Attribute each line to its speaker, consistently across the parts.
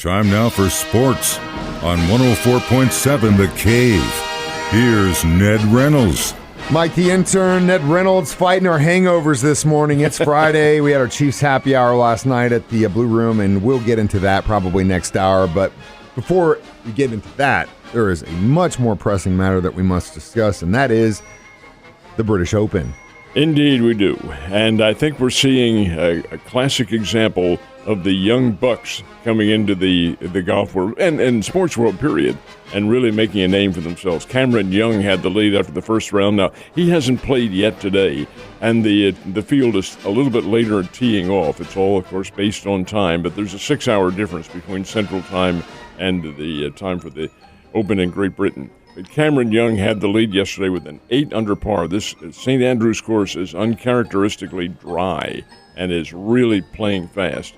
Speaker 1: Time now for sports on 104.7 The Cave. Here's Ned Reynolds.
Speaker 2: Mike, the intern, Ned Reynolds, fighting our hangovers this morning. It's Friday. We had our Chiefs happy hour last night at the Blue Room, and we'll get into that probably next hour. But before we get into that, there is a much more pressing matter that we must discuss, and that is the British Open.
Speaker 3: Indeed we do. And I think we're seeing a classic example of the young bucks coming into the golf world and sports world, period, and really making a name for themselves. Cameron Young had the lead after the first round. Now, he hasn't played yet today, and the field is a little bit later teeing off. It's all, of course, based on time, but there's a 6-hour difference between Central Time and the time for the Open in Great Britain. But Cameron Young had the lead yesterday with an 8 under par. This St. Andrews course is uncharacteristically dry and is really playing fast.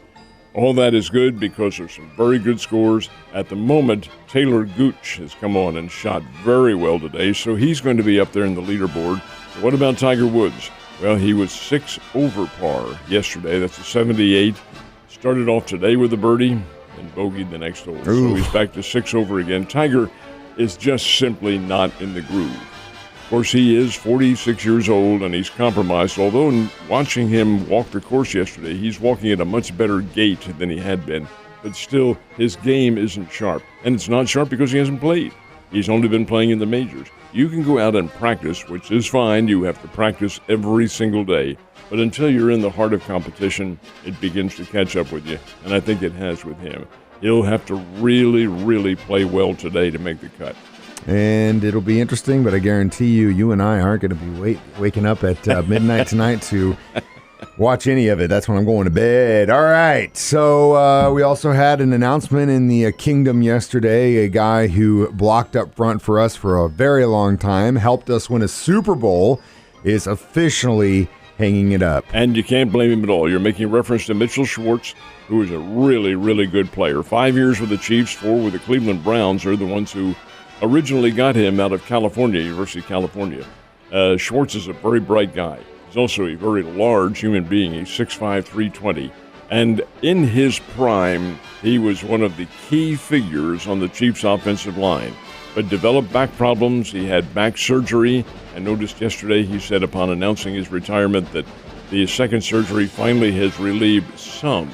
Speaker 3: All that is good because there's some very good scores. At the moment, Taylor Gooch has come on and shot very well today, so he's going to be up there in the leaderboard. What about Tiger Woods? Well, he was 6 over par yesterday. That's a 78. Started off today with a birdie and bogeyed the next hole. So he's back to 6 over again. Tiger is just simply not in the groove. Of course, he is 46 years old, and he's compromised. Although in watching him walk the course yesterday, he's walking at a much better gait than he had been. But still, his game isn't sharp. And it's not sharp because he hasn't played. He's only been playing in the majors. You can go out and practice, which is fine. You have to practice every single day. But until you're in the heart of competition, it begins to catch up with you. And I think it has with him. He'll have to really, really play well today to make the cut.
Speaker 2: And it'll be interesting, but I guarantee you and I aren't going to be waking up at midnight tonight to watch any of it. That's when I'm going to bed. All right. So we also had an announcement in the Kingdom yesterday. A guy who blocked up front for us for a very long time, helped us win a Super Bowl, is officially hanging it up.
Speaker 3: And you can't blame him at all. You're making reference to Mitchell Schwartz, who is a really, really good player. 5 years with the Chiefs, 4 with the Cleveland Browns. They're the ones who originally got him out of California, University of California. Schwartz is a very bright guy. He's also a very large human being. He's 6'5", 320. And in his prime, he was one of the key figures on the Chiefs' offensive line. But developed back problems. He had back surgery. I noticed yesterday he said upon announcing his retirement that the second surgery finally has relieved some,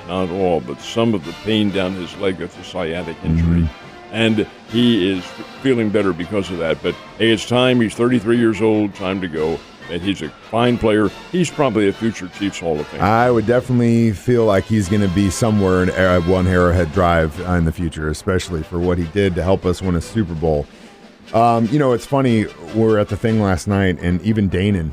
Speaker 3: not all, but some of the pain down his leg. That's a sciatic injury. And he is feeling better because of that. But, hey, it's time. He's 33 years old. Time to go. And he's a fine player. He's probably a future Chiefs Hall of Fame.
Speaker 2: I would definitely feel like he's going to be somewhere in one Arrowhead Drive in the future, especially for what he did to help us win a Super Bowl. It's funny. We were at the thing last night, and even Danon,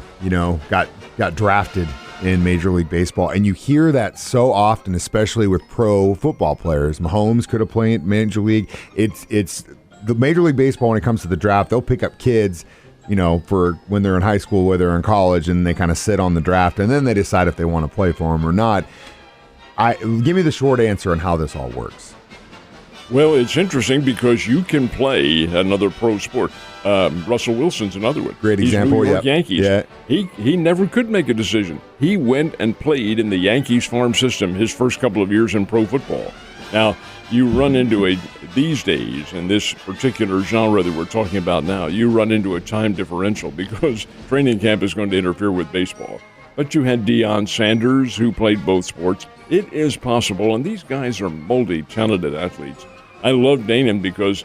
Speaker 2: got drafted in Major League Baseball. And you hear that so often, especially with pro football players. Mahomes could have played Major League. It's the Major League Baseball, when it comes to the draft, they'll pick up kids, for when they're in high school, whether they're in college, and they kind of sit on the draft, and then they decide if they want to play for them or not. Give me the short answer on how this all works.
Speaker 3: Well, it's interesting because you can play another pro sport. Russell Wilson's another one.
Speaker 2: Great example.
Speaker 3: New York Yankees. Yeah. He never could make a decision. He went and played in the Yankees farm system his first couple of years in pro football. Now, you run into these days, in this particular genre that we're talking about now, you run into a time differential because training camp is going to interfere with baseball. But you had Deion Sanders, who played both sports. It is possible, and these guys are multi-talented athletes. I love Danon because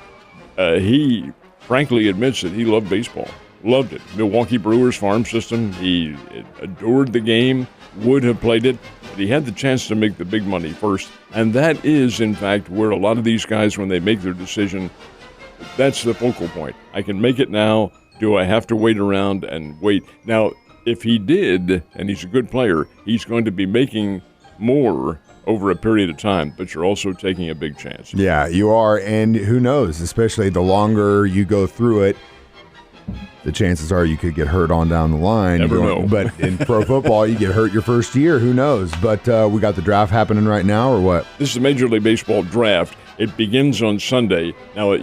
Speaker 3: he frankly admits that he loved baseball. Loved it. Milwaukee Brewers farm system. He adored the game, would have played it, but he had the chance to make the big money first. And that is, in fact, where a lot of these guys, when they make their decision, that's the focal point. I can make it now. Do I have to wait around and wait? Now, if he did, and he's a good player, he's going to be making more over a period of time, but you're also taking a big chance.
Speaker 2: Yeah, you are, and who knows, especially the longer you go through it, the chances are you could get hurt on down the line.
Speaker 3: Never know.
Speaker 2: But in pro football, you get hurt your first year. Who knows? But we got the draft happening right now, or what?
Speaker 3: This is the Major League Baseball draft. It begins on Sunday. Now, it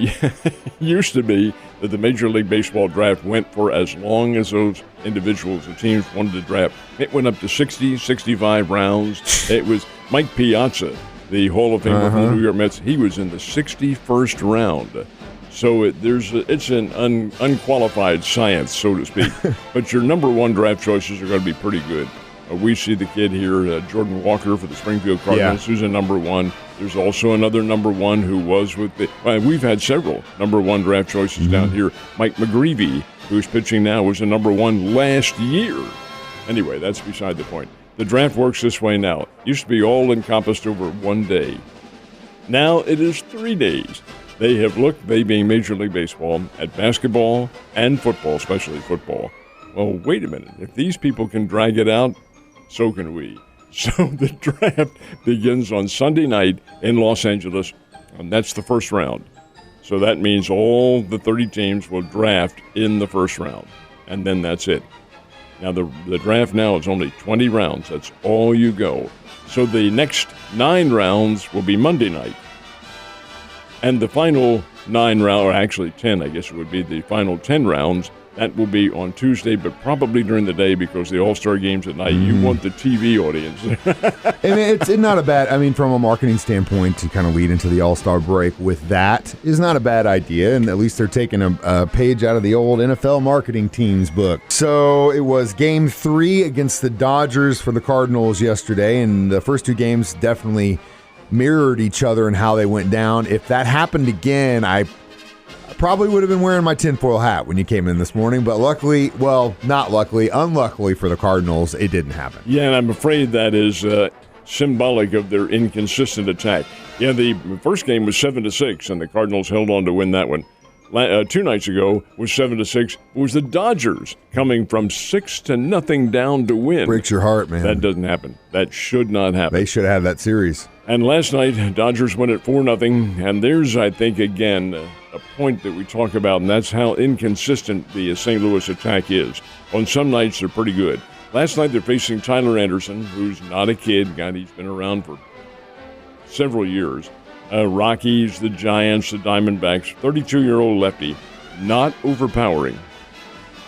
Speaker 3: used to be that the Major League Baseball draft went for as long as those individuals, the teams wanted to draft. It went up to 60, 65 rounds. It was Mike Piazza, the Hall of Famer from the New York Mets. He was in the 61st round. So it's an unqualified science, so to speak. But your number one draft choices are going to be pretty good. We see the kid here, Jordan Walker for the Springfield Cardinals, who's a number one. There's also another number one who was with the we've had several number one draft choices down here. Mike McGreevy, who's pitching now, was a number one last year. Anyway, that's beside the point. The draft works this way now. It used to be all encompassed over one day. Now it is 3 days. They have looked, they being Major League Baseball, at basketball and football, especially football. Well, wait a minute. If these people can drag it out, so can we. So the draft begins on Sunday night in Los Angeles, and that's the first round. So that means all the 30 teams will draft in the first round, and then that's it. Now, the draft now is only 20 rounds. That's all you go. So the next 9 rounds will be Monday night. And the final 9 rounds, or actually 10, I guess it would be the final 10 rounds, that will be on Tuesday, but probably during the day because the All-Star game's at night. You want the TV audience.
Speaker 2: And it's not a bad, from a marketing standpoint, to kind of lead into the All-Star break with that is not a bad idea, and at least they're taking a page out of the old NFL marketing team's book. So it was Game 3 against the Dodgers for the Cardinals yesterday, and the first 2 games definitely mirrored each other and how they went down. If that happened again, I probably would have been wearing my tinfoil hat when you came in this morning, but luckily, well, not luckily, unluckily for the Cardinals, it didn't happen. Yeah,
Speaker 3: and I'm afraid that is symbolic of their inconsistent attack. Yeah, the first game was 7-6, and the Cardinals held on to win that one. 2 nights ago was 7-6. It was the Dodgers coming from 6-0 down to win.
Speaker 2: Breaks your heart, man.
Speaker 3: That doesn't happen. That should not happen.
Speaker 2: They should have that series.
Speaker 3: And last night, Dodgers went at 4-0, and there's, I think, again, a point that we talk about, and that's how inconsistent the St. Louis attack is. On some nights, they're pretty good. Last night, they're facing Tyler Anderson, who's not a kid. God, he's been around for several years. Rockies, the Giants, the Diamondbacks, 32-year-old lefty, not overpowering.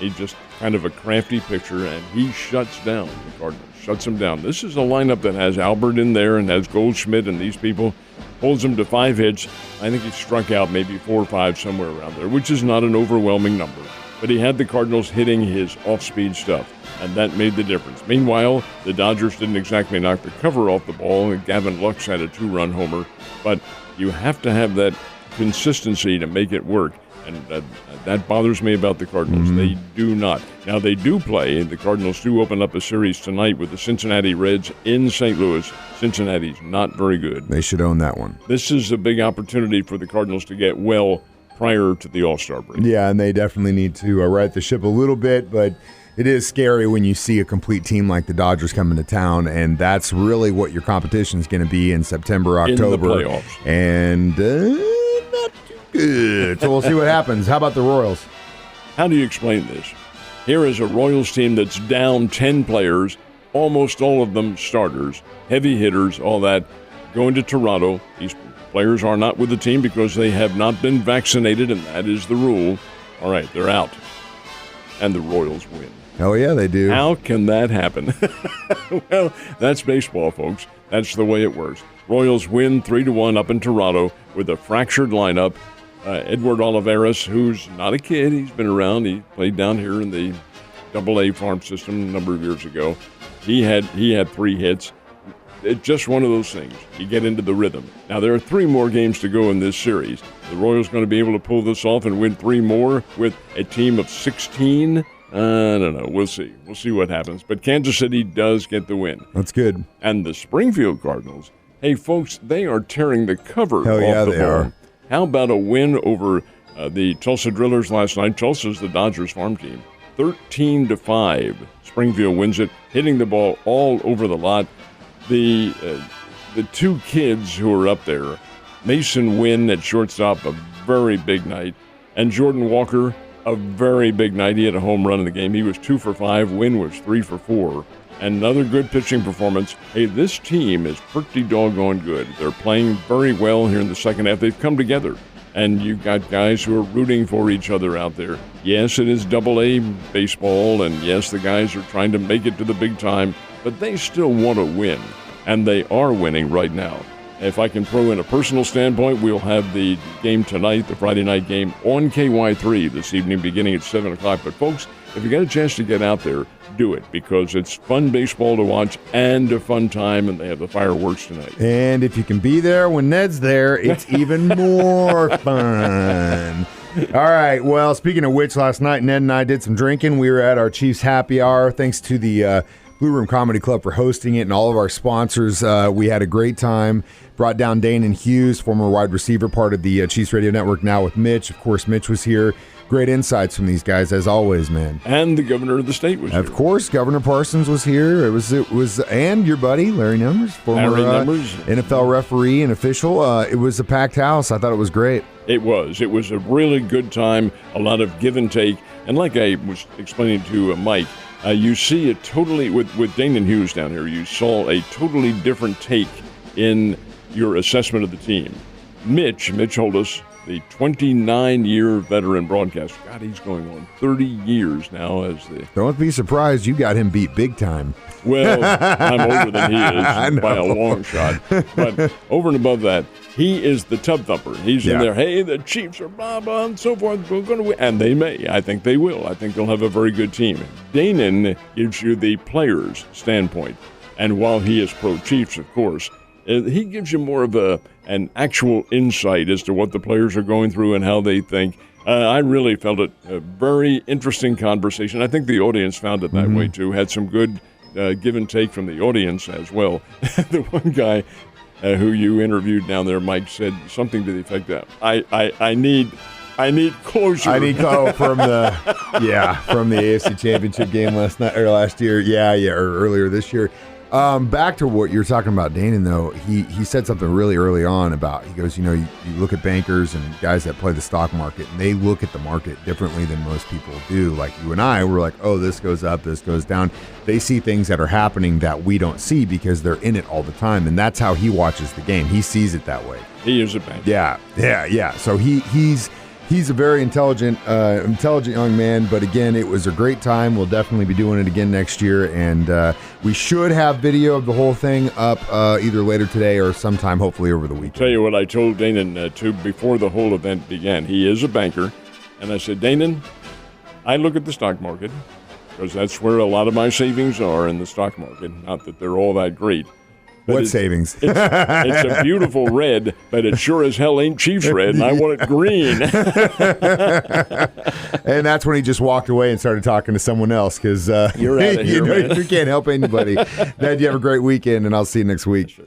Speaker 3: He's just kind of a crafty pitcher, and he shuts down the Cardinals. Shuts them down. This is a lineup that has Albert in there and has Goldschmidt and these people. Holds them to 5 hits. I think he struck out maybe 4 or 5 somewhere around there, which is not an overwhelming number. But he had the Cardinals hitting his off-speed stuff, and that made the difference. Meanwhile, the Dodgers didn't exactly knock the cover off the ball, and Gavin Lux had a 2-run homer. But you have to have that consistency to make it work. And that bothers me about the Cardinals. They do not. Now, they do play. The Cardinals do open up a series tonight with the Cincinnati Reds in St. Louis. Cincinnati's not very good.
Speaker 2: They should own that one.
Speaker 3: This is a big opportunity for the Cardinals to get well prior to the All-Star break.
Speaker 2: Yeah, and they definitely need to right the ship a little bit, but it is scary when you see a complete team like the Dodgers coming to town, and that's really what your competition is going to be in September, October.
Speaker 3: In the playoffs.
Speaker 2: And not too good. So we'll see what happens. How about the Royals?
Speaker 3: How do you explain this? Here is a Royals team that's down 10 players, almost all of them starters, heavy hitters, all that, going to Toronto. These players are not with the team because they have not been vaccinated, and that is the rule. All right, they're out. And the Royals win.
Speaker 2: Hell yeah, they do.
Speaker 3: How can that happen? Well, that's baseball, folks. That's the way it works. Royals win 3-1 up in Toronto with a fractured lineup. Edward Olivares, who's not a kid, he's been around. He played down here in the AA farm system a number of years ago. He had 3 hits. It's just one of those things. You get into the rhythm. Now, there are 3 more games to go in this series. The Royals going to be able to pull this off and win 3 more with a team of 16? I don't know. We'll see. We'll see what happens. But Kansas City does get the win.
Speaker 2: That's good.
Speaker 3: And the Springfield Cardinals, hey, folks, they are tearing the cover
Speaker 2: Hell
Speaker 3: off
Speaker 2: yeah,
Speaker 3: the
Speaker 2: they
Speaker 3: ball.
Speaker 2: are.
Speaker 3: How about a win over the Tulsa Drillers last night? Tulsa's the Dodgers farm team. 13-5. Springfield wins it, hitting the ball all over the lot. The 2 kids who are up there, Mason Wynn at shortstop, a very big night, and Jordan Walker, a very big night. He had a home run in the game. He was 2 for 5. Wynn was 3 for 4. Another good pitching performance. Hey, this team is pretty doggone good. They're playing very well here in the second half. They've come together, and you've got guys who are rooting for each other out there. Yes, it is AA baseball, and yes, the guys are trying to make it to the big time, but they still want to win, and they are winning right now. If I can throw in a personal standpoint, we'll have the game tonight, the Friday night game, on KY3 this evening beginning at 7 o'clock. But, folks, if you get a chance to get out there, do it, because it's fun baseball to watch and a fun time, and they have the fireworks tonight.
Speaker 2: And if you can be there when Ned's there, it's even more fun. All right, well, speaking of which, last night Ned and I did some drinking. We were at our Chiefs happy hour, thanks to the Blue Room Comedy Club for hosting it and all of our sponsors. We had a great time. Brought down Danon Hughes, former wide receiver, part of the Chiefs Radio Network, now with Mitch. Of course, Mitch was here. Great insights from these guys, as always, man.
Speaker 3: And the governor of the state was here.
Speaker 2: Of course, Governor Parsons was here. It was, and your buddy Larry Numbers, former NFL referee and official. It was a packed house. I thought it was great.
Speaker 3: It was. It was a really good time. A lot of give and take. And like I was explaining to Mike, you see it totally with Danon Hughes down here. You saw a totally different take in your assessment of the team. Mitch Holdus, the 29-year veteran broadcaster. God, he's going on 30 years now as the...
Speaker 2: Don't be surprised you got him beat big time.
Speaker 3: Well, I'm older than he is by a long shot. But over and above that, he is the tub thumper. He's in there, hey, the Chiefs are blah, blah, and so forth. We're going to win. And they may. I think they will. I think they'll have a very good team. Danon gives you the player's standpoint. And while he is pro-Chiefs, of course, he gives you more of an actual insight as to what the players are going through and how they think. I really felt it a very interesting conversation. I think the audience found it that way, too. Had some good give and take from the audience as well. The one guy who you interviewed down there, Mike, said something to the effect that I need closure.
Speaker 2: I need from the AFC Championship game last year. Or earlier this year. Back to what you're talking about, Danon, though, he said something really early on about, he goes, you look at bankers and guys that play the stock market, and they look at the market differently than most people do. Like you and I, we're like, oh, this goes up, this goes down. They see things that are happening that we don't see because they're in it all the time, and that's how he watches the game. He sees it that way.
Speaker 3: He is a banker.
Speaker 2: Yeah. So he's a very intelligent young man, but again, it was a great time. We'll definitely be doing it again next year, and we should have video of the whole thing up either later today or sometime, hopefully over the weekend.
Speaker 3: Tell you what I told Danon too before the whole event began. He is a banker, and I said, Danon, I look at the stock market because that's where a lot of my savings are, in the stock market. Not that they're all that great.
Speaker 2: What savings?
Speaker 3: It's a beautiful red, but it sure as hell ain't Chiefs red, and I want it green.
Speaker 2: And that's when he just walked away and started talking to someone else, because
Speaker 3: you're out of here, man.
Speaker 2: You can't help anybody. Ned, you have a great weekend, and I'll see you next week.
Speaker 3: Sure.